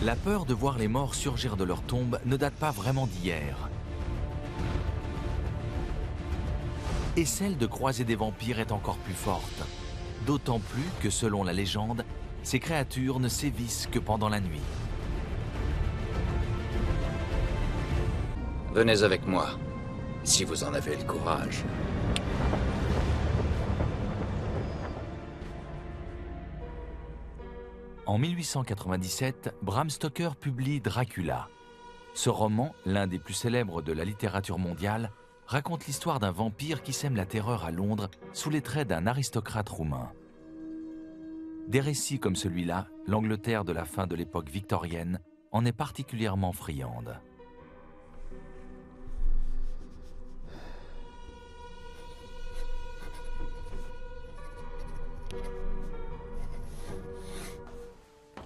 La peur de voir les morts surgir de leur tombe ne date pas vraiment d'hier. Et celle de croiser des vampires est encore plus forte. D'autant plus que, selon la légende, ces créatures ne sévissent que pendant la nuit. Venez avec moi, si vous en avez le courage. En 1897, Bram Stoker publie Dracula. Ce roman, l'un des plus célèbres de la littérature mondiale, raconte l'histoire d'un vampire qui sème la terreur à Londres sous les traits d'un aristocrate roumain. Des récits comme celui-là, l'Angleterre de la fin de l'époque victorienne en est particulièrement friande.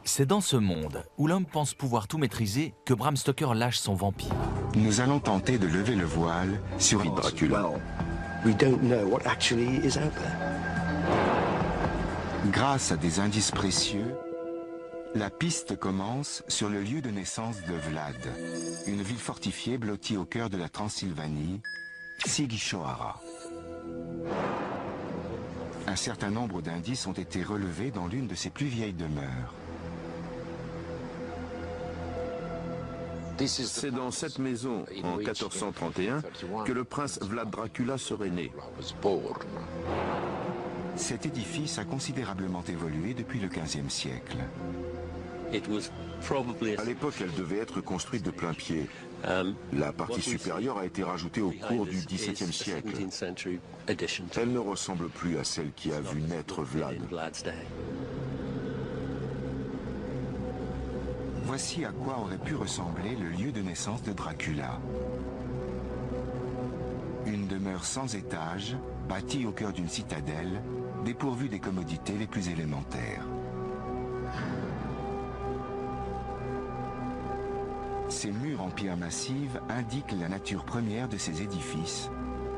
C'est dans ce monde, où l'homme pense pouvoir tout maîtriser, que Bram Stoker lâche son vampire. Nous allons tenter de lever le voile sur Dracula. Grâce à des indices précieux, la piste commence sur le lieu de naissance de Vlad, une ville fortifiée blottie au cœur de la Transylvanie, Sighisoara. Un certain nombre d'indices ont été relevés dans l'une de ses plus vieilles demeures. C'est dans cette maison, en 1431, que le prince Vlad Dracula serait né. Cet édifice a considérablement évolué depuis le XVe siècle. À l'époque, elle devait être construite de plain pied. La partie supérieure a été rajoutée au cours du XVIIe siècle. Elle ne ressemble plus à celle qui a vu naître Vlad. Voici à quoi aurait pu ressembler le lieu de naissance de Dracula. Une demeure sans étage, bâtie au cœur d'une citadelle, dépourvue des commodités les plus élémentaires. Ces murs en pierre massive indiquent la nature première de ces édifices,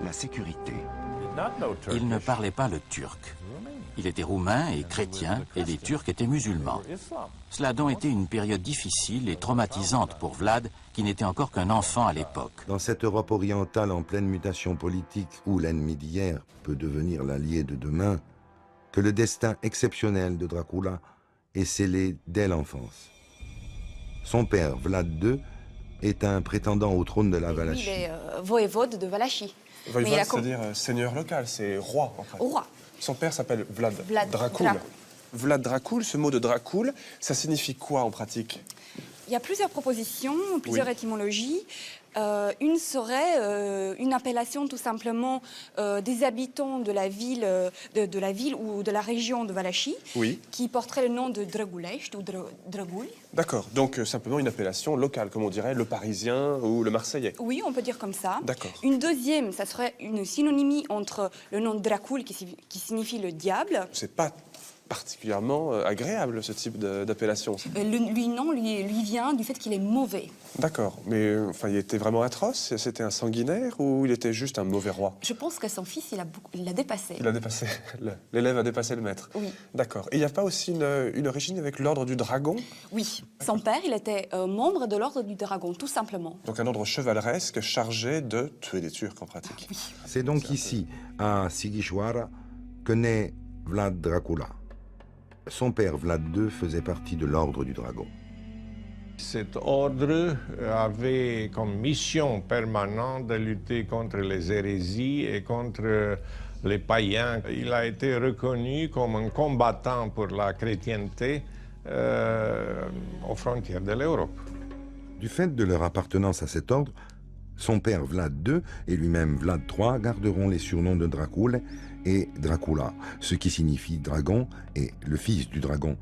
la sécurité. Il ne parlait pas le turc. Il était roumain et chrétien, et les Turcs étaient musulmans. Cela a donc été une période difficile et traumatisante pour Vlad, qui n'était encore qu'un enfant à l'époque. Dans cette Europe orientale en pleine mutation politique, où l'ennemi d'hier peut devenir l'allié de demain, que le destin exceptionnel de Dracula est scellé dès l'enfance. Son père, Vlad II, est un prétendant au trône de la Valachie. Il est voïvode de Valachie. Voïvode, c'est-à-dire seigneur local, c'est roi en fait. Roi. Son père s'appelle Vlad Dracul. Vlad Dracul, ce mot de Dracul, ça signifie quoi en pratique? Il y a plusieurs propositions, plusieurs étymologies. Une serait une appellation tout simplement des habitants de la ville, de la ville ou de la région de Valachie, qui porterait le nom de Dragulești ou Dragul. D'accord, donc simplement une appellation locale, comme on dirait le parisien ou le marseillais. Oui, on peut dire comme ça. D'accord. Une deuxième, ça serait une synonymie entre le nom de Dracul qui signifie le diable. C'est pas particulièrement agréable, ce type d'appellation. Lui vient du fait qu'il est mauvais. D'accord, mais enfin, il était vraiment atroce? C'était un sanguinaire ou il était juste un mauvais roi? Je pense que son fils, il l'a dépassé. Il a dépassé, l'élève a dépassé le maître. Oui. D'accord. Et il n'y a pas aussi une origine avec l'ordre du dragon? Oui. Son père, il était membre de l'ordre du dragon, tout simplement. Donc un ordre chevaleresque chargé de tuer des Turcs en pratique. Oui. C'est donc ici, à Sighisoara, que naît Vlad Dracula. Son père, Vlad II, faisait partie de l'ordre du dragon. Cet ordre avait comme mission permanente de lutter contre les hérésies et contre les païens. Il a été reconnu comme un combattant pour la chrétienté aux frontières de l'Europe. Du fait de leur appartenance à cet ordre, son père Vlad II et lui-même Vlad III garderont les surnoms de Dracul et Dracula, ce qui signifie dragon et le fils du dragon.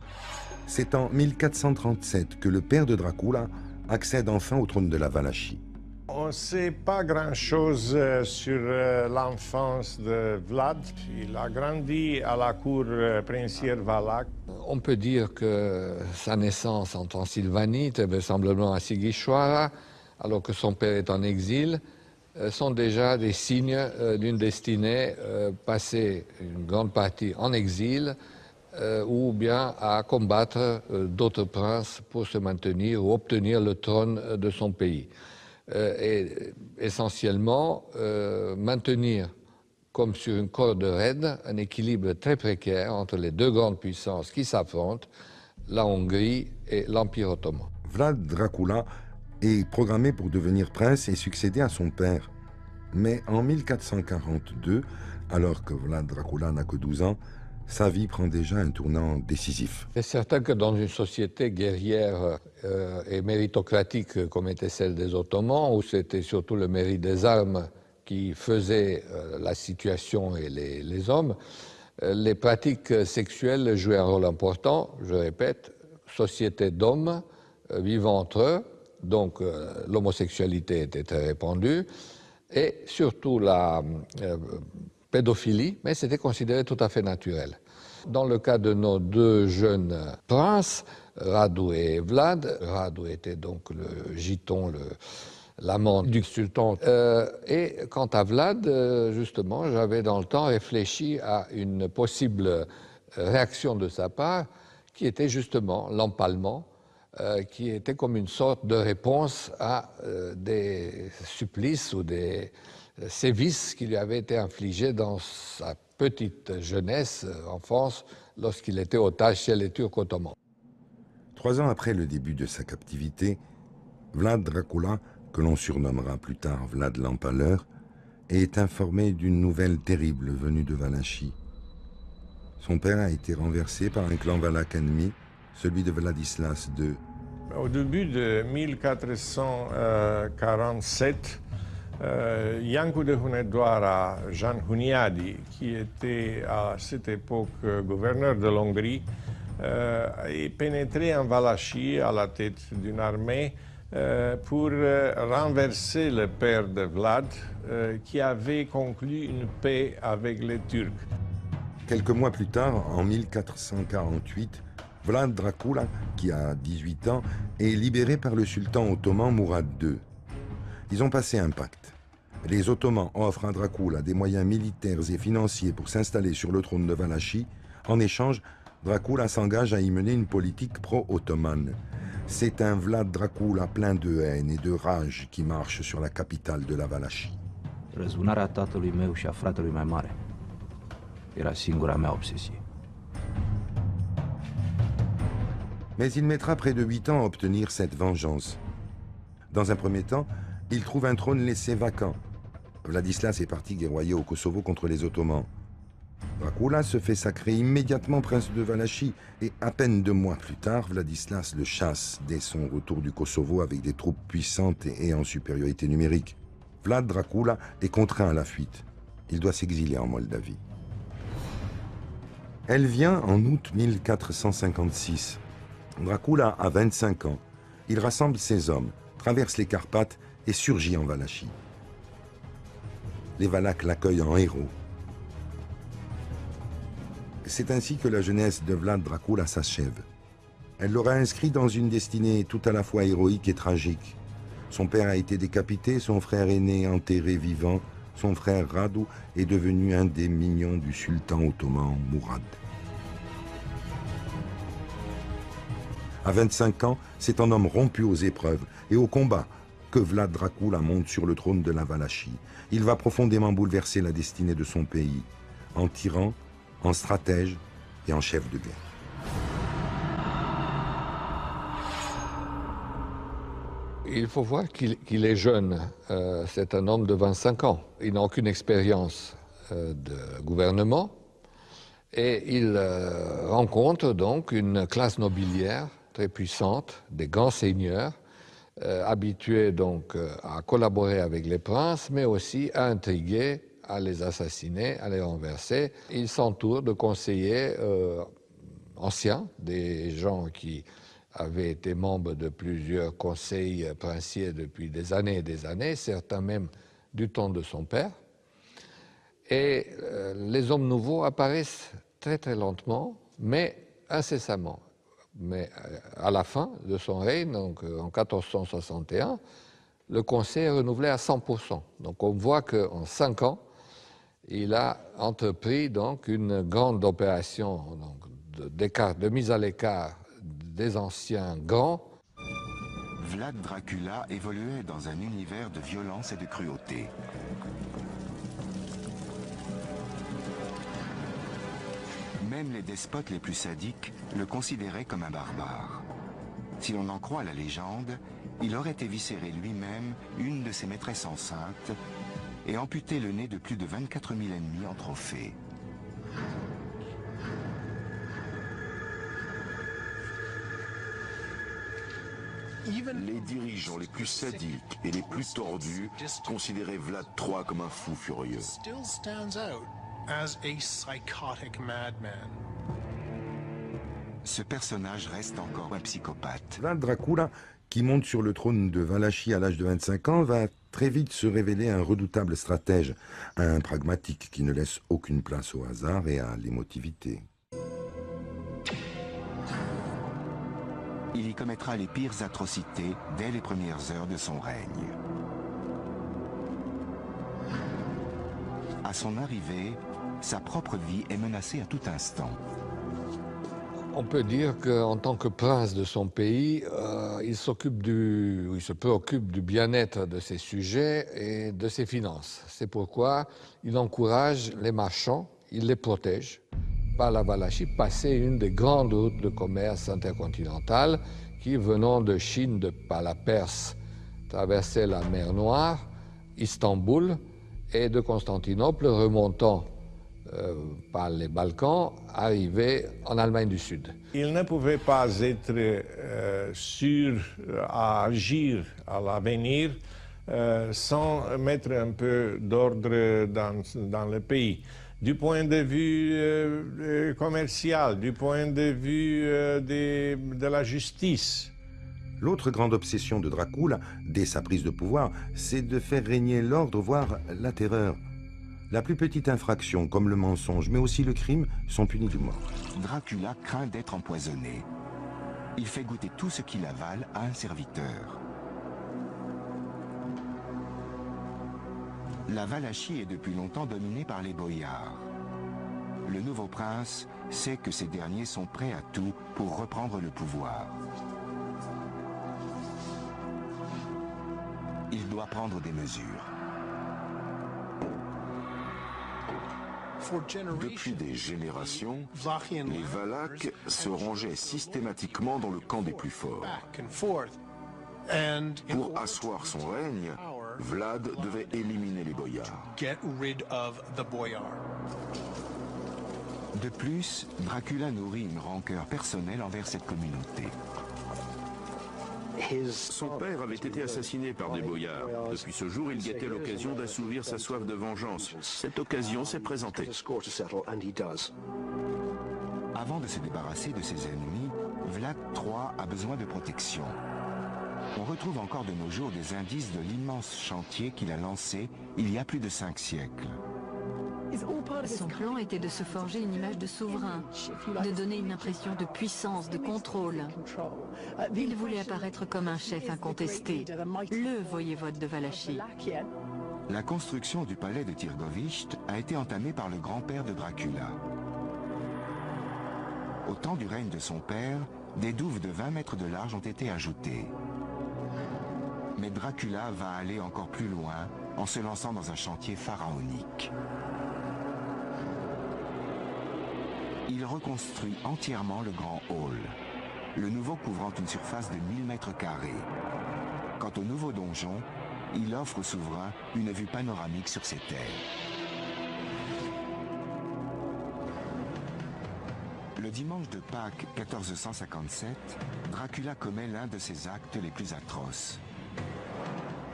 C'est en 1437 que le père de Dracula accède enfin au trône de la Valachie. On ne sait pas grand-chose sur l'enfance de Vlad. Il a grandi à la cour princière valaque. On peut dire que sa naissance en Transylvanie était vraisemblablement à Sighisoara, alors que son père est en exil, sont déjà des signes d'une destinée passée une grande partie en exil ou bien à combattre d'autres princes pour se maintenir ou obtenir le trône de son pays. Et essentiellement, maintenir, comme sur une corde raide, un équilibre très précaire entre les deux grandes puissances qui s'affrontent, la Hongrie et l'Empire ottoman. Vlad Dracula est programmé pour devenir prince et succéder à son père. Mais en 1442, alors que Vlad Dracula n'a que 12 ans, sa vie prend déjà un tournant décisif. C'est certain que dans une société guerrière et méritocratique comme était celle des Ottomans, où c'était surtout le mérite des armes qui faisait la situation et les hommes, les pratiques sexuelles jouaient un rôle important, je répète, société d'hommes vivant entre eux, donc l'homosexualité était très répandue, et surtout la pédophilie, mais c'était considéré tout à fait naturel. Dans le cas de nos deux jeunes princes, Radu et Vlad, Radu était donc le giton, l'amant du sultan. Et quant à Vlad, justement, j'avais dans le temps réfléchi à une possible réaction de sa part, qui était justement l'empalement, qui était comme une sorte de réponse à des supplices ou des sévices qui lui avaient été infligés dans sa petite jeunesse, enfance, lorsqu'il était otage chez les Turcs ottomans. 3 ans après le début de sa captivité, Vlad Dracula, que l'on surnommera plus tard Vlad l'Empaleur, est informé d'une nouvelle terrible venue de Valachie. Son père a été renversé par un clan valaque ennemi, celui de Vladislas II. Au début de 1447, Iancu de Hunedoara, Jean Huniadi, qui était à cette époque gouverneur de l'Hongrie, est pénétré en Valachie à la tête d'une armée pour renverser le père de Vlad, qui avait conclu une paix avec les Turcs. Quelques mois plus tard, en 1448, Vlad Dracula, qui a 18 ans, est libéré par le sultan ottoman Mourad II. Ils ont passé un pacte. Les Ottomans offrent à Dracula des moyens militaires et financiers pour s'installer sur le trône de Valachie. En échange, Dracula s'engage à y mener une politique pro-ottomane. C'est un Vlad Dracula plein de haine et de rage qui marche sur la capitale de la Valachie. Răzbunarea tatălui meu și a fratelui mai mare era singura mea obsesie. Mais il mettra près de 8 ans à obtenir cette vengeance. Dans un premier temps, il trouve un trône laissé vacant. Vladislas est parti guerroyer au Kosovo contre les Ottomans. Dracula se fait sacrer immédiatement prince de Valachie et à peine 2 mois plus tard, Vladislas le chasse dès son retour du Kosovo avec des troupes puissantes et en supériorité numérique. Vlad Dracula est contraint à la fuite. Il doit s'exiler en Moldavie. Elle vient en août 1456. Dracula a 25 ans. Il rassemble ses hommes, traverse les Carpates et surgit en Valachie. Les Valaques l'accueillent en héros. C'est ainsi que la jeunesse de Vlad Dracula s'achève. Elle l'aura inscrit dans une destinée tout à la fois héroïque et tragique. Son père a été décapité, son frère aîné enterré vivant, son frère Radu est devenu un des mignons du sultan ottoman Mourad. À 25 ans, c'est un homme rompu aux épreuves et au combat que Vlad Dracula monte sur le trône de la Valachie. Il va profondément bouleverser la destinée de son pays, en tyran, en stratège et en chef de guerre. Il faut voir qu'il est jeune. C'est un homme de 25 ans. Il n'a aucune expérience de gouvernement et il rencontre donc une classe nobiliaire très puissante, des grands seigneurs, habitués donc à collaborer avec les princes, mais aussi à intriguer, à les assassiner, à les renverser. Il s'entoure de conseillers anciens, des gens qui avaient été membres de plusieurs conseils princiers depuis des années, certains même du temps de son père. Et les hommes nouveaux apparaissent très très lentement, mais incessamment. Mais à la fin de son règne, donc en 1461, le conseil est renouvelé à 100%. Donc on voit qu'en 5 ans, il a entrepris donc une grande opération donc, de mise à l'écart des anciens grands. Vlad Dracula évoluait dans un univers de violence et de cruauté. Même les despotes les plus sadiques le considéraient comme un barbare. Si l'on en croit la légende, il aurait éviscéré lui-même une de ses maîtresses enceintes et amputé le nez de plus de 24 000 ennemis en trophée. Les dirigeants les plus sadiques et les plus tordus considéraient Vlad III comme un fou furieux. Ce personnage reste encore un psychopathe. Vlad Dracula, qui monte sur le trône de Valachie à l'âge de 25 ans, va très vite se révéler un redoutable stratège, un pragmatique qui ne laisse aucune place au hasard et à l'émotivité. Il y commettra les pires atrocités dès les premières heures de son règne. À son arrivée, sa propre vie est menacée à tout instant. On peut dire qu'en tant que prince de son pays, il se préoccupe du bien-être de ses sujets et de ses finances. C'est pourquoi il encourage les marchands, il les protège. Par la Valachie passait une des grandes routes de commerce intercontinentale qui, venant de Chine par la Perse, traversait la mer Noire, Istanbul, et de Constantinople, remontant par les Balkans, arrivait en Allemagne du Sud. Il ne pouvait pas être sûr à agir à l'avenir sans mettre un peu d'ordre dans le pays. Du point de vue commercial, du point de vue de la justice. L'autre grande obsession de Dracula, dès sa prise de pouvoir, c'est de faire régner l'ordre, voire la terreur. La plus petite infraction, comme le mensonge, mais aussi le crime, sont punis de mort. Dracula craint d'être empoisonné. Il fait goûter tout ce qu'il avale à un serviteur. La Valachie est depuis longtemps dominée par les boïards. Le nouveau prince sait que ces derniers sont prêts à tout pour reprendre le pouvoir. Il doit prendre des mesures. Depuis des générations, les Valaques se rangeaient systématiquement dans le camp des plus forts. Pour asseoir son règne, Vlad devait éliminer les boïards. De plus, Dracula nourrit une rancœur personnelle envers cette communauté. Son père avait été assassiné par des boïards. Depuis ce jour, il guettait l'occasion d'assouvir sa soif de vengeance. Cette occasion s'est présentée. Avant de se débarrasser de ses ennemis, Vlad III a besoin de protection. On retrouve encore de nos jours des indices de l'immense chantier qu'il a lancé il y a plus de 5 siècles. Son plan était de se forger une image de souverain, de donner une impression de puissance, de contrôle. Il voulait apparaître comme un chef incontesté, le voyevode de Valachie. La construction du palais de Tirgovishte a été entamée par le grand-père de Dracula. Au temps du règne de son père, des douves de 20 mètres de large ont été ajoutées. Mais Dracula va aller encore plus loin en se lançant dans un chantier pharaonique. Il reconstruit entièrement le grand hall, le nouveau couvrant une surface de 1000 mètres carrés. Quant au nouveau donjon, il offre au souverain une vue panoramique sur ses terres. Le dimanche de Pâques 1457, Dracula commet l'un de ses actes les plus atroces.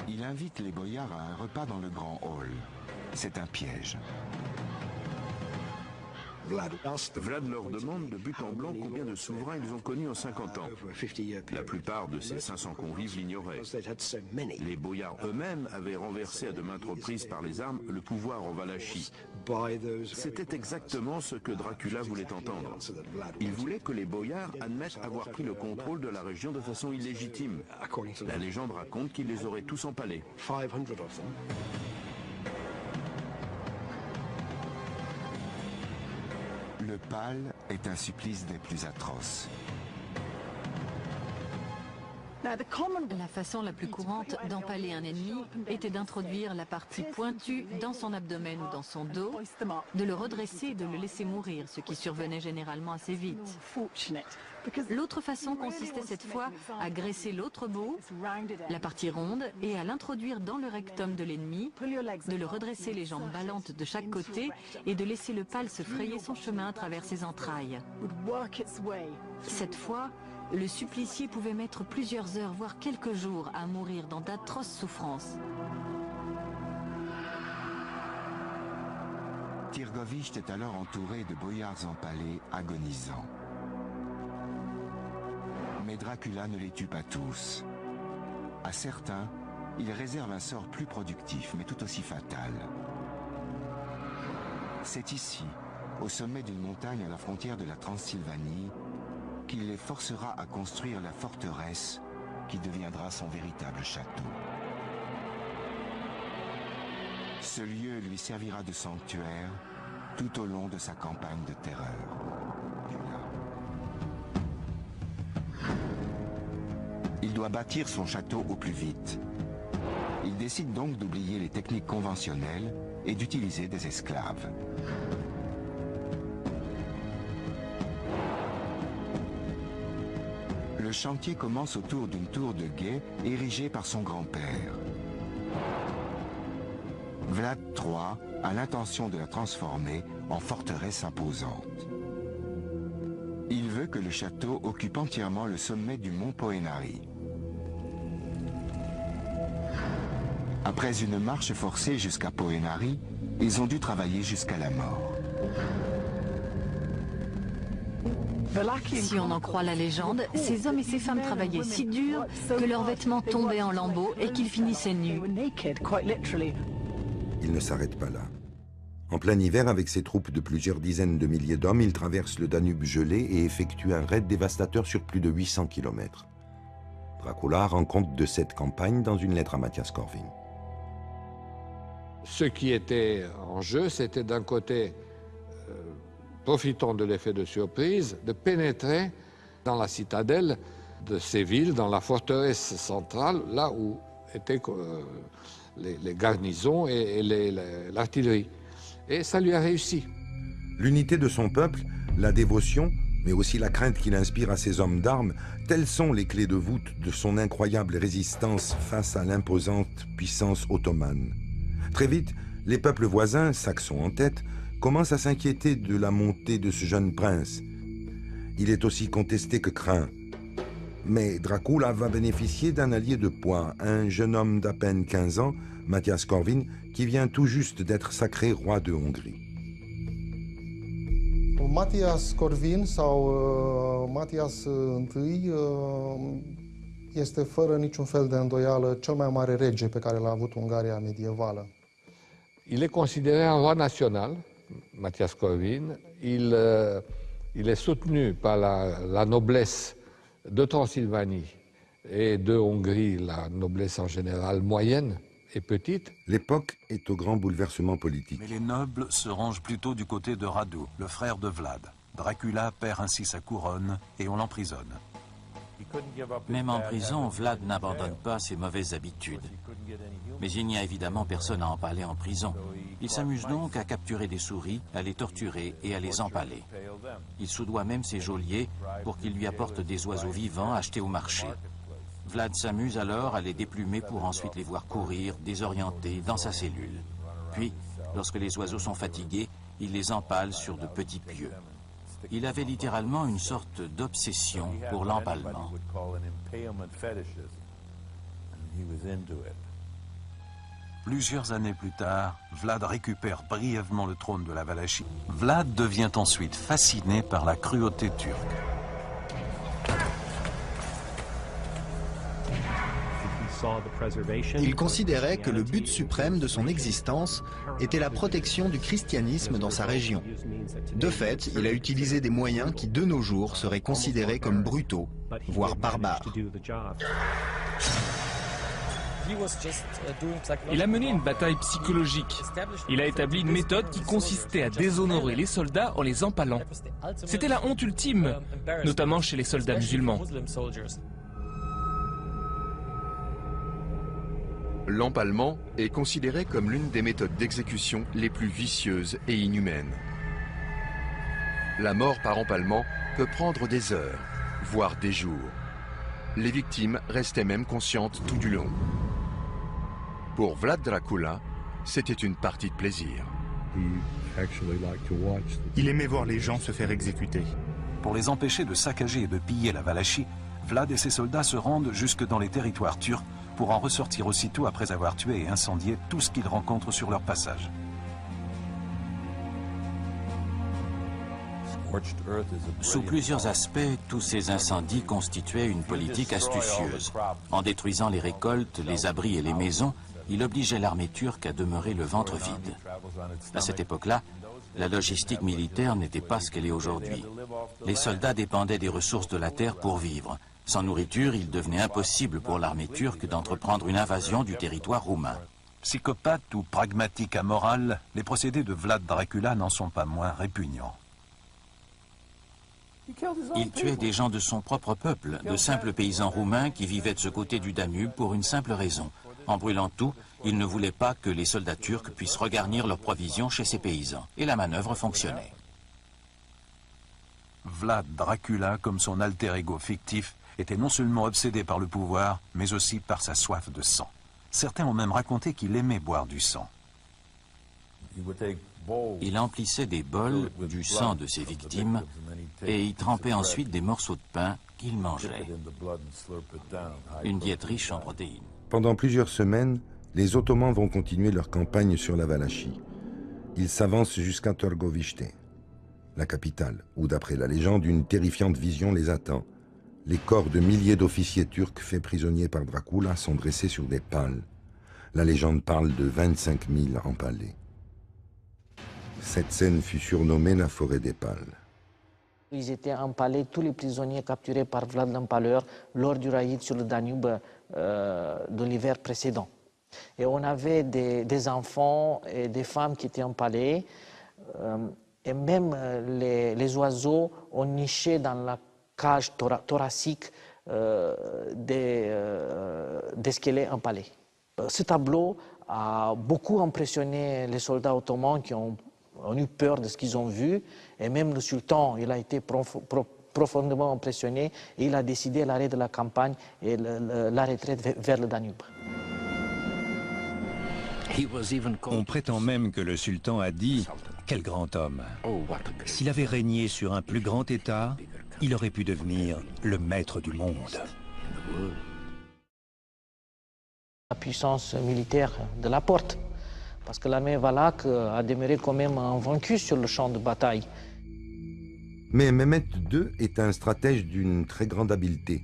Il invite les boïards à un repas dans le grand hall. C'est un piège. Vlad leur demande de but en blanc combien de souverains ils ont connus en 50 ans. La plupart de ces 500 convives l'ignoraient. Les boïards eux-mêmes avaient renversé à de maintes reprises par les armes le pouvoir en Valachie. C'était exactement ce que Dracula voulait entendre. Il voulait que les boïards admettent avoir pris le contrôle de la région de façon illégitime. La légende raconte qu'il les aurait tous empalés. Le Le pal est un supplice des plus atroces. La façon la plus courante d'empaler un ennemi était d'introduire la partie pointue dans son abdomen ou dans son dos, de le redresser et de le laisser mourir, ce qui survenait généralement assez vite. L'autre façon consistait cette fois à graisser l'autre bout, la partie ronde, et à l'introduire dans le rectum de l'ennemi, de le redresser les jambes ballantes de chaque côté et de laisser le pal se frayer son chemin à travers ses entrailles. Cette fois, le supplicié pouvait mettre plusieurs heures, voire quelques jours, à mourir dans d'atroces souffrances. Tirgoviste est alors entouré de boyards empalés, agonisants. Mais Dracula ne les tue pas tous. À certains, il réserve un sort plus productif, mais tout aussi fatal. C'est ici, au sommet d'une montagne à la frontière de la Transylvanie, qu'il les forcera à construire la forteresse qui deviendra son véritable château. Ce lieu lui servira de sanctuaire tout au long de sa campagne de terreur. Il doit bâtir son château au plus vite. Il décide donc d'oublier les techniques conventionnelles et d'utiliser des esclaves. Le chantier commence autour d'une tour de guet érigée par son grand-père. Vlad III a l'intention de la transformer en forteresse imposante. Il veut que le château occupe entièrement le sommet du mont Poenari. Après une marche forcée jusqu'à Poenari, ils ont dû travailler jusqu'à la mort. Si on en croit la légende, ces hommes et ces femmes travaillaient si dur que leurs vêtements tombaient en lambeaux et qu'ils finissaient nus. Il ne s'arrête pas là. En plein hiver, avec ses troupes de plusieurs dizaines de milliers d'hommes, il traverse le Danube gelé et effectue un raid dévastateur sur plus de 800 km. Dracula rend compte de cette campagne dans une lettre à Mathias Corvin. Ce qui était en jeu, c'était d'un côté, profitant de l'effet de surprise, de pénétrer dans la citadelle de ces villes, dans la forteresse centrale, là où étaient les garnisons et l'artillerie. Et ça lui a réussi. L'unité de son peuple, la dévotion, mais aussi la crainte qu'il inspire à ses hommes d'armes, telles sont les clés de voûte de son incroyable résistance face à l'imposante puissance ottomane. Très vite, les peuples voisins, saxons en tête, commencent à s'inquiéter de la montée de ce jeune prince. Il est aussi contesté que craint. Mais Dracula va bénéficier d'un allié de poids, un jeune homme d'à peine 15 ans, Mathias Corvin, qui vient tout juste d'être sacré roi de Hongrie. Mathias Corvin sau Mathias I este fără niciun fel de îndoială cel mai mare rege pe care l-a avut Ungaria medievală. Il est considéré un roi national, Mathias Corvin. Il est soutenu par la noblesse de Transylvanie et de Hongrie, la noblesse en général moyenne et petite. L'époque est au grand bouleversement politique. Mais les nobles se rangent plutôt du côté de Radu, le frère de Vlad. Dracula perd ainsi sa couronne et on l'emprisonne. Même en prison, Vlad n'abandonne pas ses mauvaises habitudes. Mais il n'y a évidemment personne à empaler en prison. Il s'amuse donc à capturer des souris, à les torturer et à les empaler. Il soudoie même ses geôliers pour qu'ils lui apportent des oiseaux vivants achetés au marché. Vlad s'amuse alors à les déplumer pour ensuite les voir courir, désorientés, dans sa cellule. Puis, lorsque les oiseaux sont fatigués, il les empale sur de petits pieux. Il avait littéralement une sorte d'obsession pour l'empalement. Plusieurs années plus tard, Vlad récupère brièvement le trône de la Valachie. Vlad devient ensuite fasciné par la cruauté turque. Il considérait que le but suprême de son existence était la protection du christianisme dans sa région. De fait, il a utilisé des moyens qui, de nos jours, seraient considérés comme brutaux, voire barbares. Il a mené une bataille psychologique. Il a établi une méthode qui consistait à déshonorer les soldats en les empalant. C'était la honte ultime, notamment chez les soldats musulmans. L'empalement est considéré comme l'une des méthodes d'exécution les plus vicieuses et inhumaines. La mort par empalement peut prendre des heures, voire des jours. Les victimes restaient même conscientes tout du long. Pour Vlad Dracula, c'était une partie de plaisir. Il aimait voir les gens se faire exécuter. Pour les empêcher de saccager et de piller la Valachie, Vlad et ses soldats se rendent jusque dans les territoires turcs pour en ressortir aussitôt après avoir tué et incendié tout ce qu'ils rencontrent sur leur passage. Sous plusieurs aspects, tous ces incendies constituaient une politique astucieuse. En détruisant les récoltes, les abris et les maisons, il obligeait l'armée turque à demeurer le ventre vide. À cette époque-là, la logistique militaire n'était pas ce qu'elle est aujourd'hui. Les soldats dépendaient des ressources de la terre pour vivre. Sans nourriture, il devenait impossible pour l'armée turque d'entreprendre une invasion du territoire roumain. Psychopathe ou pragmatique amoral, les procédés de Vlad Dracula n'en sont pas moins répugnants. Il tuait des gens de son propre peuple, de simples paysans roumains qui vivaient de ce côté du Danube pour une simple raison. En brûlant tout, il ne voulait pas que les soldats turcs puissent regarnir leurs provisions chez ces paysans. Et la manœuvre fonctionnait. Vlad Dracula, comme son alter ego fictif, était non seulement obsédé par le pouvoir, mais aussi par sa soif de sang. Certains ont même raconté qu'il aimait boire du sang. Il emplissait des bols du sang de ses victimes et y trempait ensuite des morceaux de pain qu'il mangeait. Une diète riche en protéines. Pendant plusieurs semaines, les Ottomans vont continuer leur campagne sur la Valachie. Ils s'avancent jusqu'à Târgoviște, la capitale, où d'après la légende, une terrifiante vision les attend. Les corps de milliers d'officiers turcs faits prisonniers par Dracula sont dressés sur des pales. La légende parle de 25 000 empalés. Cette scène fut surnommée la forêt des pales. Ils étaient empalés, tous les prisonniers capturés par Vlad l'Empaleur lors du raid sur le Danube de l'hiver précédent. Et on avait des enfants et des femmes qui étaient empalés, et même les oiseaux ont niché dans la cage thoracique des squelettes empalés. Ce tableau a beaucoup impressionné les soldats ottomans qui ont eu peur de ce qu'ils ont vu, et même le sultan, il a été profondément impressionné et il a décidé l'arrêt de la campagne et la retraite vers le Danube. On prétend même que le sultan a dit « Quel grand homme ! S'il avait régné sur un plus grand État, il aurait pu devenir le maître du monde. » La puissance militaire de la porte, parce que l'armée valaque a demeuré quand même invaincue sur le champ de bataille. Mais Mehmet II est un stratège d'une très grande habileté.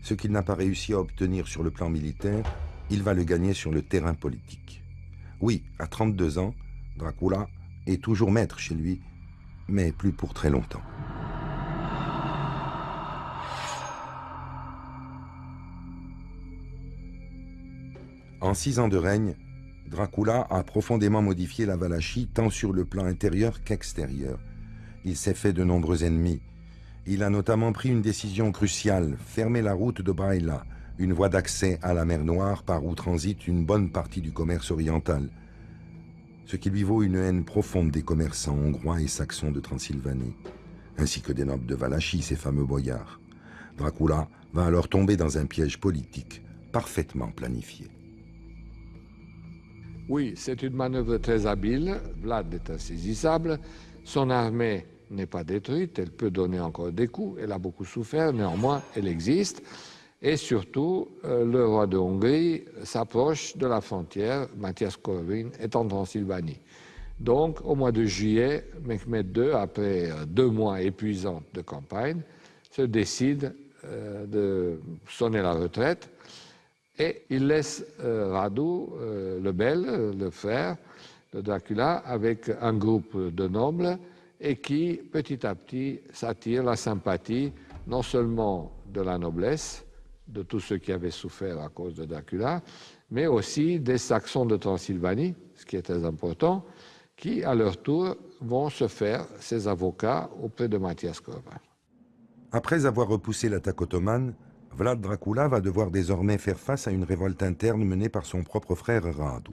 Ce qu'il n'a pas réussi à obtenir sur le plan militaire, il va le gagner sur le terrain politique. Oui, à 32 ans, Dracula est toujours maître chez lui, mais plus pour très longtemps. En 6 ans de règne, Dracula a profondément modifié la Valachie tant sur le plan intérieur qu'extérieur. Il s'est fait de nombreux ennemis. Il a notamment pris une décision cruciale, fermer la route de Braila, une voie d'accès à la mer Noire par où transite une bonne partie du commerce oriental, ce qui lui vaut une haine profonde des commerçants hongrois et saxons de Transylvanie, ainsi que des nobles de Valachie, ces fameux boyards. Dracula va alors tomber dans un piège politique parfaitement planifié. Oui, c'est une manœuvre très habile. Vlad est insaisissable. Son armée n'est pas détruite, elle peut donner encore des coups. Elle a beaucoup souffert, néanmoins, elle existe. Et surtout, le roi de Hongrie s'approche de la frontière. Matthias Corvin est en Transylvanie. Donc, au mois de juillet, Mehmet II, après 2 mois épuisants de campagne, se décide de sonner la retraite. Et il laisse Radu le Bel, le frère de Dracula, avec un groupe de nobles et qui, petit à petit, s'attire la sympathie non seulement de la noblesse, de tous ceux qui avaient souffert à cause de Dracula, mais aussi des Saxons de Transylvanie, ce qui est très important, qui, à leur tour, vont se faire ses avocats auprès de Matthias Corvin. Après avoir repoussé l'attaque ottomane, Vlad Dracula va devoir désormais faire face à une révolte interne menée par son propre frère Radu.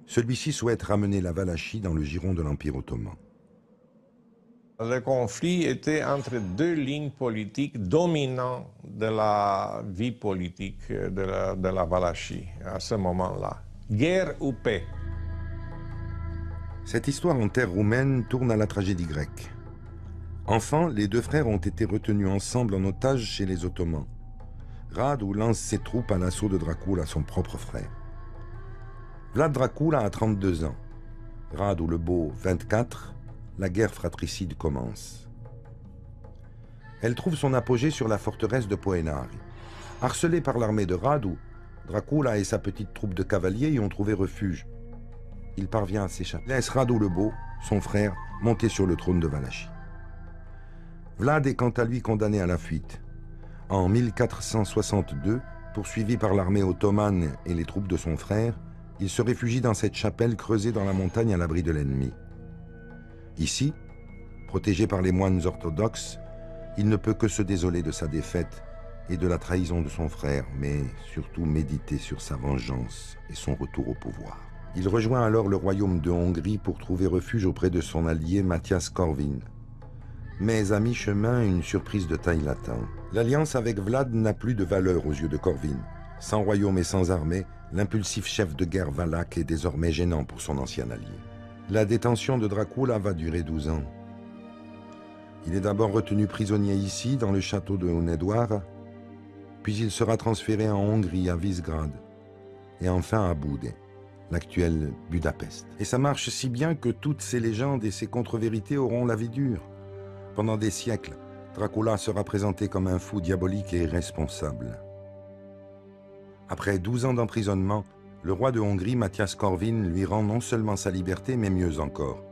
Celui-ci souhaite ramener la Valachie dans le giron de l'Empire ottoman. Le conflit était entre deux lignes politiques dominantes de la vie politique de la Valachie à ce moment-là. Guerre ou paix? Cette histoire en terre roumaine tourne à la tragédie grecque. Enfant, les deux frères ont été retenus ensemble en otage chez les Ottomans. Radu lance ses troupes à l'assaut de Dracula, son propre frère. Vlad Dracula a 32 ans. Radu le Beau, 24. La guerre fratricide commence. Elle trouve son apogée sur la forteresse de Poenari. Harcelé par l'armée de Radu, Dracula et sa petite troupe de cavaliers y ont trouvé refuge. Il parvient à s'échapper. Laisse Radu le Beau, son frère, monter sur le trône de Valachie. Vlad est quant à lui condamné à la fuite. En 1462, poursuivi par l'armée ottomane et les troupes de son frère, il se réfugie dans cette chapelle creusée dans la montagne à l'abri de l'ennemi. Ici, protégé par les moines orthodoxes, il ne peut que se désoler de sa défaite et de la trahison de son frère, mais surtout méditer sur sa vengeance et son retour au pouvoir. Il rejoint alors le royaume de Hongrie pour trouver refuge auprès de son allié Matthias Corvin. Mais à mi-chemin, une surprise de taille l'attend. L'alliance avec Vlad n'a plus de valeur aux yeux de Corvin. Sans royaume et sans armée, l'impulsif chef de guerre valaque est désormais gênant pour son ancien allié. La détention de Dracula va durer 12 ans. Il est d'abord retenu prisonnier ici, dans le château de Hunedoara, puis il sera transféré en Hongrie, à Visegrad, et enfin à Bude, l'actuelle Budapest. Et ça marche si bien que toutes ces légendes et ces contre-vérités auront la vie dure. Pendant des siècles, Dracula sera présenté comme un fou diabolique et irresponsable. Après 12 ans d'emprisonnement, le roi de Hongrie, Matthias Corvin, lui rend non seulement sa liberté, mais mieux encore.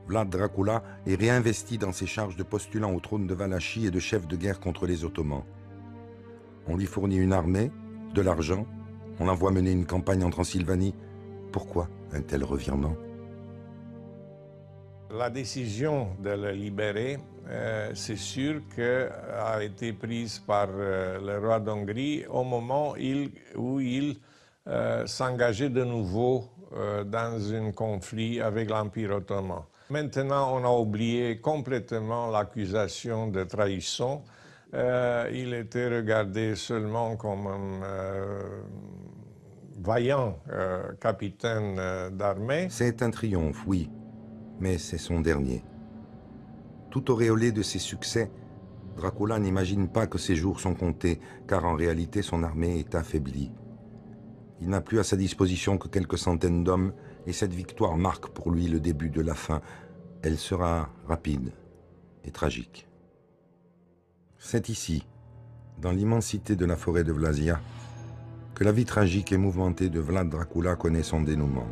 Vlad Dracula est réinvesti dans ses charges de postulant au trône de Valachie et de chef de guerre contre les Ottomans. On lui fournit une armée, de l'argent, on l'envoie mener une campagne en Transylvanie. Pourquoi un tel revirement? La décision de le libérer, c'est sûr qu'elle a été prise par le roi d'Hongrie au moment où il s'engageait de nouveau dans un conflit avec l'Empire ottoman. Maintenant, on a oublié complètement l'accusation de trahison. Il était regardé seulement comme un vaillant capitaine d'armée. C'est un triomphe, oui, mais c'est son dernier. Tout auréolé de ses succès, Dracula n'imagine pas que ses jours sont comptés, car en réalité son armée est affaiblie. Il n'a plus à sa disposition que quelques centaines d'hommes, et cette victoire marque pour lui le début de la fin. Elle sera rapide et tragique. C'est ici, dans l'immensité de la forêt de Vlasia, que la vie tragique et mouvementée de Vlad Dracula connaît son dénouement.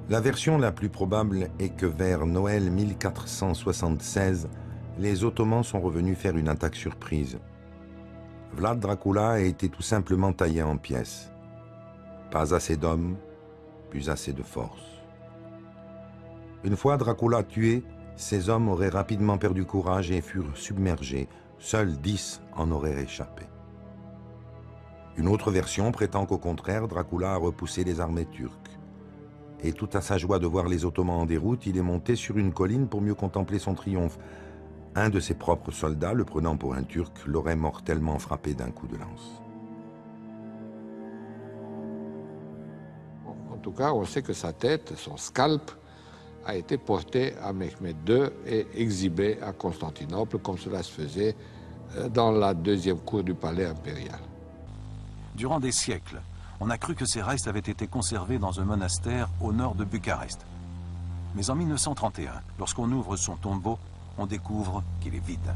La version la plus probable est que vers Noël 1476, les Ottomans sont revenus faire une attaque surprise. Vlad Dracula a été tout simplement taillé en pièces. Pas assez d'hommes, plus assez de force. Une fois Dracula tué, ces hommes auraient rapidement perdu courage et furent submergés. Seuls 10 en auraient échappé. Une autre version prétend qu'au contraire, Dracula a repoussé les armées turques. Et tout à sa joie de voir les Ottomans en déroute, il est monté sur une colline pour mieux contempler son triomphe. Un de ses propres soldats, le prenant pour un Turc, l'aurait mortellement frappé d'un coup de lance. En tout cas, on sait que sa tête, son scalp, a été porté à Mehmed II et exhibé à Constantinople, comme cela se faisait dans la deuxième cour du palais impérial. Durant des siècles, on a cru que ses restes avaient été conservés dans un monastère au nord de Bucarest. Mais en 1931, lorsqu'on ouvre son tombeau, on découvre qu'il est vide.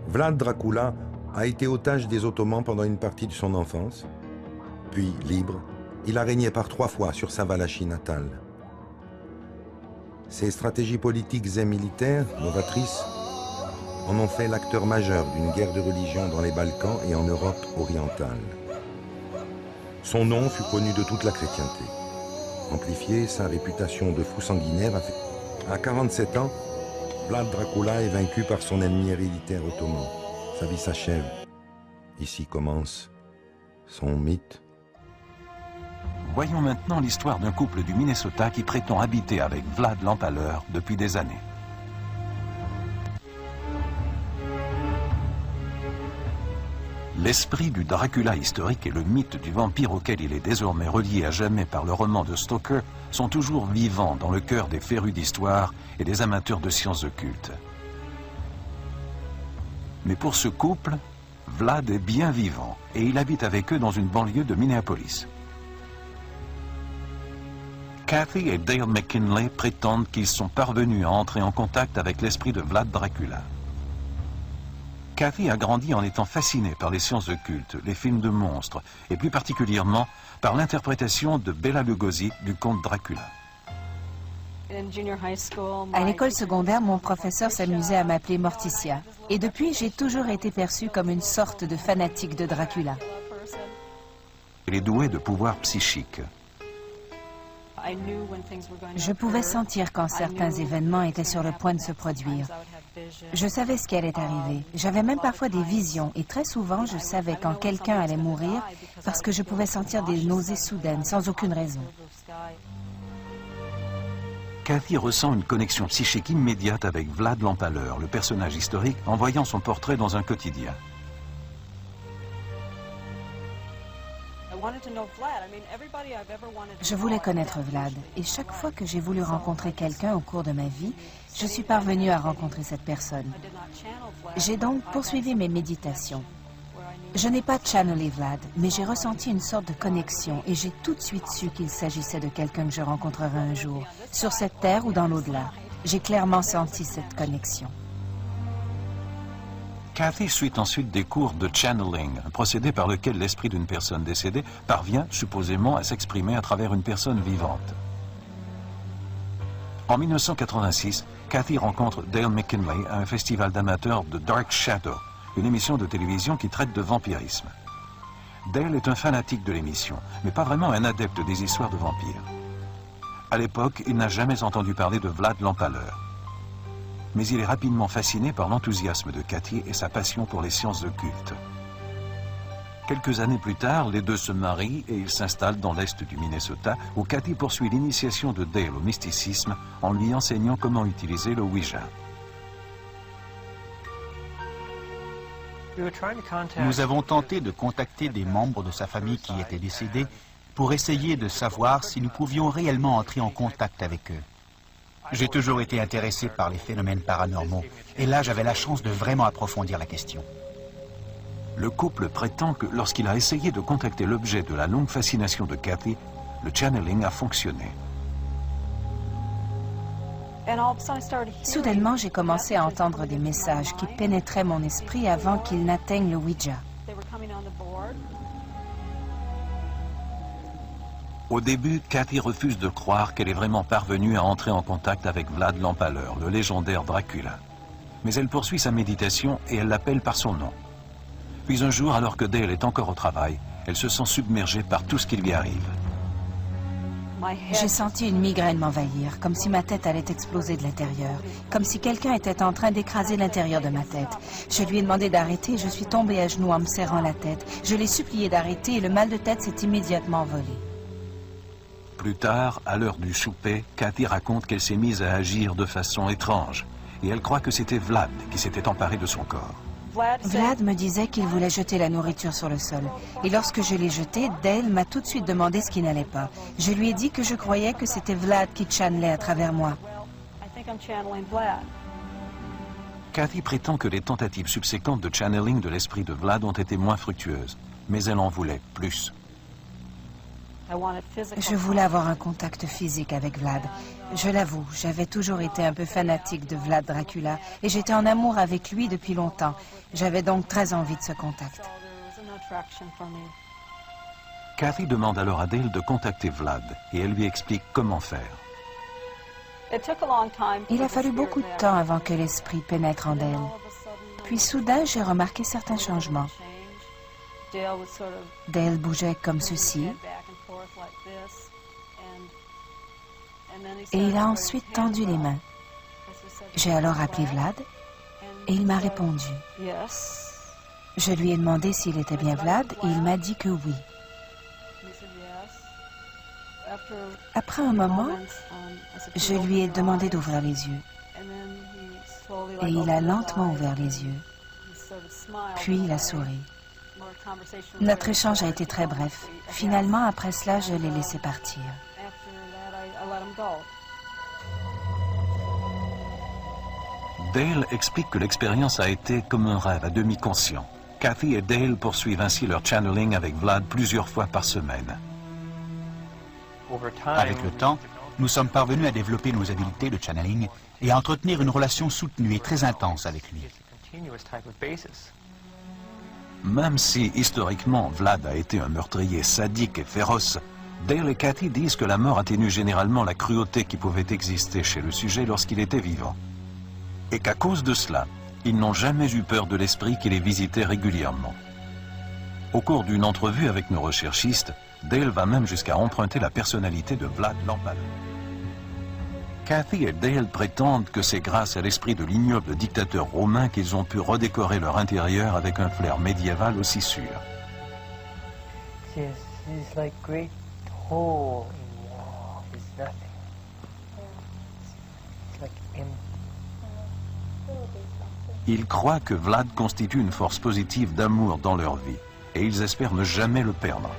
Vlad Dracula a été otage des Ottomans pendant une partie de son enfance. Puis, libre, il a régné par 3 fois sur sa Valachie natale. Ses stratégies politiques et militaires, novatrices, en ont fait l'acteur majeur d'une guerre de religion dans les Balkans et en Europe orientale. Son nom fut connu de toute la chrétienté. Amplifié, sa réputation de fou sanguinaire a fait... À 47 ans, Vlad Dracula est vaincu par son ennemi héréditaire ottoman. Sa vie s'achève. Ici commence son mythe. Voyons maintenant l'histoire d'un couple du Minnesota qui prétend habiter avec Vlad l'Empaleur depuis des années. L'esprit du Dracula historique et le mythe du vampire auquel il est désormais relié à jamais par le roman de Stoker sont toujours vivants dans le cœur des férus d'histoire et des amateurs de sciences occultes. Mais pour ce couple, Vlad est bien vivant et il habite avec eux dans une banlieue de Minneapolis. Kathy et Dale McKinley prétendent qu'ils sont parvenus à entrer en contact avec l'esprit de Vlad Dracula. Kathy a grandi en étant fascinée par les sciences occultes, les films de monstres, et plus particulièrement par l'interprétation de Bela Lugosi du conte Dracula. À l'école secondaire, mon professeur s'amusait à m'appeler Morticia. Et depuis, j'ai toujours été perçue comme une sorte de fanatique de Dracula. Elle est douée de pouvoirs psychiques. Je pouvais sentir quand certains événements étaient sur le point de se produire. Je savais ce qui allait arriver. J'avais même parfois des visions et très souvent je savais quand quelqu'un allait mourir parce que je pouvais sentir des nausées soudaines sans aucune raison. Kathy ressent une connexion psychique immédiate avec Vlad l'Empaleur, le personnage historique, en voyant son portrait dans un quotidien. Je voulais connaître Vlad, et chaque fois que j'ai voulu rencontrer quelqu'un au cours de ma vie, je suis parvenue à rencontrer cette personne. J'ai donc poursuivi mes méditations. Je n'ai pas channelé Vlad, mais j'ai ressenti une sorte de connexion, et j'ai tout de suite su qu'il s'agissait de quelqu'un que je rencontrerai un jour, sur cette terre ou dans l'au-delà. J'ai clairement senti cette connexion. Kathy suit ensuite des cours de channeling, un procédé par lequel l'esprit d'une personne décédée parvient supposément à s'exprimer à travers une personne vivante. En 1986, Kathy rencontre Dale McKinley à un festival d'amateurs de Dark Shadow, une émission de télévision qui traite de vampirisme. Dale est un fanatique de l'émission, mais pas vraiment un adepte des histoires de vampires. À l'époque, il n'a jamais entendu parler de Vlad l'Empaleur. Mais il est rapidement fasciné par l'enthousiasme de Kathy et sa passion pour les sciences occultes. Quelques années plus tard, les deux se marient et ils s'installent dans l'est du Minnesota, où Kathy poursuit l'initiation de Dale au mysticisme en lui enseignant comment utiliser le Ouija. Nous avons tenté de contacter des membres de sa famille qui étaient décédés pour essayer de savoir si nous pouvions réellement entrer en contact avec eux. J'ai toujours été intéressé par les phénomènes paranormaux, et là j'avais la chance de vraiment approfondir la question. Le couple prétend que lorsqu'il a essayé de contacter l'objet de la longue fascination de Kathy, le channeling a fonctionné. Soudainement, j'ai commencé à entendre des messages qui pénétraient mon esprit avant qu'ils n'atteignent le Ouija. Au début, Kathy refuse de croire qu'elle est vraiment parvenue à entrer en contact avec Vlad l'Empaleur, le légendaire Dracula. Mais elle poursuit sa méditation et elle l'appelle par son nom. Puis un jour, alors que Dale est encore au travail, elle se sent submergée par tout ce qui lui arrive. J'ai senti une migraine m'envahir, comme si ma tête allait exploser de l'intérieur, comme si quelqu'un était en train d'écraser l'intérieur de ma tête. Je lui ai demandé d'arrêter et je suis tombée à genoux en me serrant la tête. Je l'ai supplié d'arrêter et le mal de tête s'est immédiatement envolé. Plus tard, à l'heure du souper, Kathy raconte qu'elle s'est mise à agir de façon étrange et elle croit que c'était Vlad qui s'était emparé de son corps. Vlad me disait qu'il voulait jeter la nourriture sur le sol. Et lorsque je l'ai jetée, Dale m'a tout de suite demandé ce qui n'allait pas. Je lui ai dit que je croyais que c'était Vlad qui channelait à travers moi. Kathy prétend que les tentatives subséquentes de channeling de l'esprit de Vlad ont été moins fructueuses, mais elle en voulait plus. Je voulais avoir un contact physique avec Vlad. Je l'avoue, j'avais toujours été un peu fanatique de Vlad Dracula et j'étais en amour avec lui depuis longtemps. J'avais donc très envie de ce contact. Kathy demande alors à Dale de contacter Vlad et elle lui explique comment faire. Il a fallu beaucoup de temps avant que l'esprit pénètre en Dale. Puis soudain, j'ai remarqué certains changements. Dale bougeait comme ceci. Et il a ensuite tendu les mains. J'ai alors appelé Vlad et il m'a répondu. Je lui ai demandé s'il était bien Vlad et il m'a dit que oui. Après un moment, je lui ai demandé d'ouvrir les yeux. Et il a lentement ouvert les yeux. Puis il a souri. Notre échange a été très bref. Finalement, après cela, je l'ai laissé partir. Dale explique que l'expérience a été comme un rêve à demi conscient. Kathy et Dale poursuivent ainsi leur channeling avec Vlad plusieurs fois par semaine. Avec le temps, nous sommes parvenus à développer nos habiletés de channeling et à entretenir une relation soutenue et très intense avec lui. Même si, historiquement, Vlad a été un meurtrier sadique et féroce, Dale et Kathy disent que la mort atténue généralement la cruauté qui pouvait exister chez le sujet lorsqu'il était vivant. Et qu'à cause de cela, ils n'ont jamais eu peur de l'esprit qui les visitait régulièrement. Au cours d'une entrevue avec nos recherchistes, Dale va même jusqu'à emprunter la personnalité de Vlad l'Empaleur. Kathy et Dale prétendent que c'est grâce à l'esprit de l'ignoble dictateur romain qu'ils ont pu redécorer leur intérieur avec un flair médiéval aussi sûr. Ils croient que Vlad constitue une force positive d'amour dans leur vie et ils espèrent ne jamais le perdre.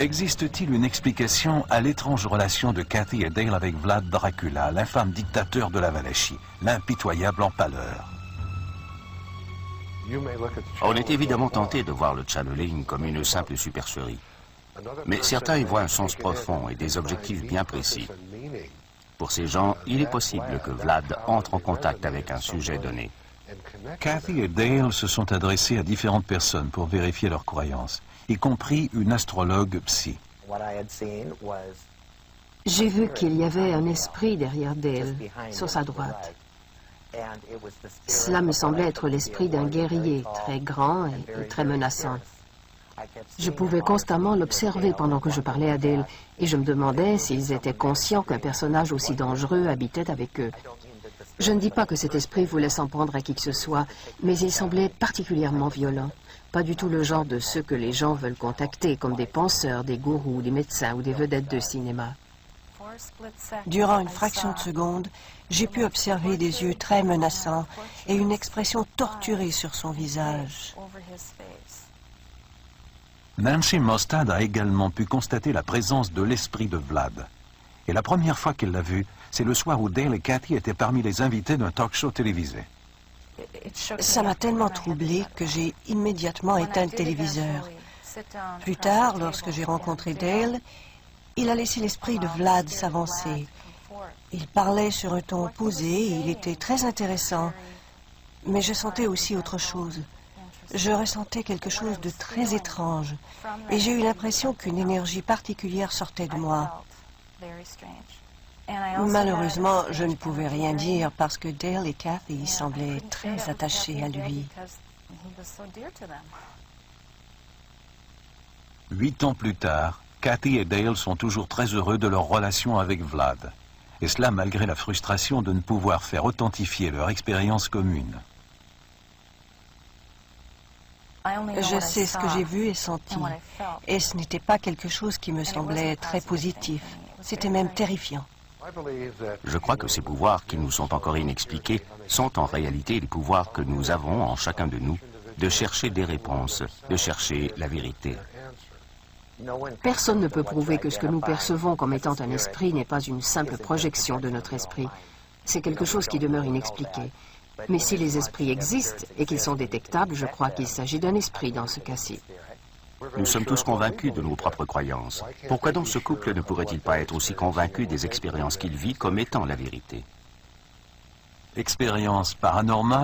Existe-t-il une explication à l'étrange relation de Kathy et Dale avec Vlad Dracula, l'infâme dictateur de la Valachie, l'impitoyable empaleur? On est évidemment tenté de voir le channeling comme une simple supercherie. Mais certains y voient un sens profond et des objectifs bien précis. Pour ces gens, il est possible que Vlad entre en contact avec un sujet donné. Kathy et Dale se sont adressés à différentes personnes pour vérifier leurs croyances, y compris une astrologue psy. J'ai vu qu'il y avait un esprit derrière Dale, sur sa droite. Cela me semblait être l'esprit d'un guerrier, très grand et très menaçant. Je pouvais constamment l'observer pendant que je parlais à Dale, et je me demandais s'ils étaient conscients qu'un personnage aussi dangereux habitait avec eux. Je ne dis pas que cet esprit voulait s'en prendre à qui que ce soit, mais il semblait particulièrement violent. Pas du tout le genre de ceux que les gens veulent contacter, comme des penseurs, des gourous, des médecins ou des vedettes de cinéma. Durant une fraction de seconde, j'ai pu observer des yeux très menaçants et une expression torturée sur son visage. Nancy Mostad a également pu constater la présence de l'esprit de Vlad. Et la première fois qu'elle l'a vu, c'est le soir où Dale et Kathy étaient parmi les invités d'un talk-show télévisé. Ça m'a tellement troublée que j'ai immédiatement éteint le téléviseur. Plus tard, lorsque j'ai rencontré Dale, il a laissé l'esprit de Vlad s'avancer. Il parlait sur un ton posé et il était très intéressant. Mais je sentais aussi autre chose. Je ressentais quelque chose de très étrange et j'ai eu l'impression qu'une énergie particulière sortait de moi. Malheureusement, je ne pouvais rien dire parce que Dale et Kathy semblaient très attachés à lui. 8 ans plus tard, Kathy et Dale sont toujours très heureux de leur relation avec Vlad. Et cela malgré la frustration de ne pouvoir faire authentifier leur expérience commune. Je sais ce que j'ai vu et senti. Et ce n'était pas quelque chose qui me semblait très positif. C'était même terrifiant. Je crois que ces pouvoirs qui nous sont encore inexpliqués sont en réalité les pouvoirs que nous avons en chacun de nous de chercher des réponses, de chercher la vérité. Personne ne peut prouver que ce que nous percevons comme étant un esprit n'est pas une simple projection de notre esprit. C'est quelque chose qui demeure inexpliqué. Mais si les esprits existent et qu'ils sont détectables, je crois qu'il s'agit d'un esprit dans ce cas-ci. Nous sommes tous convaincus de nos propres croyances. Pourquoi donc ce couple ne pourrait-il pas être aussi convaincu des expériences qu'il vit comme étant la vérité? Expérience paranormale